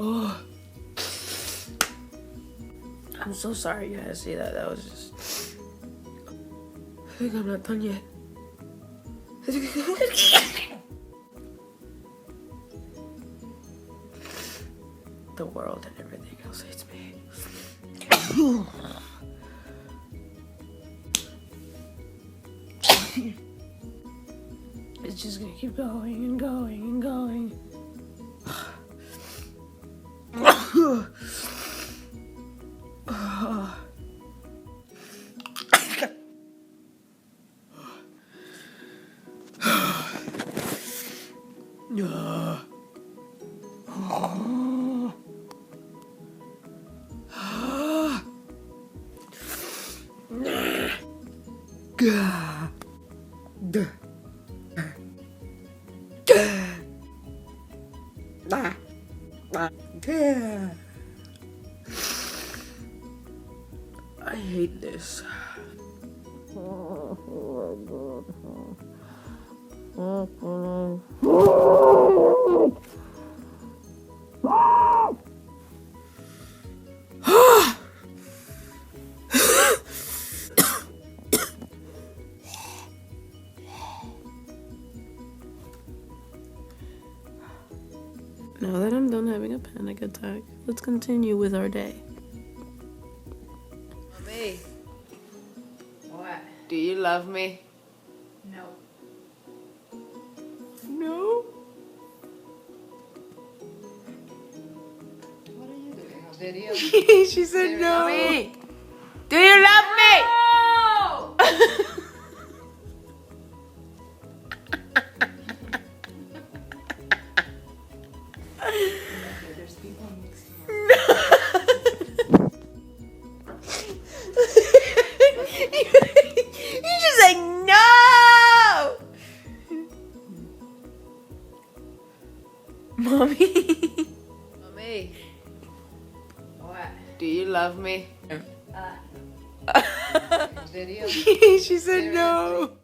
Oh. I'm so sorry you had to see that. That was just... I think I'm not done yet. The world and everything else hates me. It's just gonna keep going and going and going. I hate this. Now that I'm done having a panic attack, let's continue with our day. Mommy. What? Do you love me? No. No? What are you doing? A video? She said no. Mommy, do you love me? No! There's people next to You just like no. Mommy. Mommy. What? Do you love me? Video? She said no.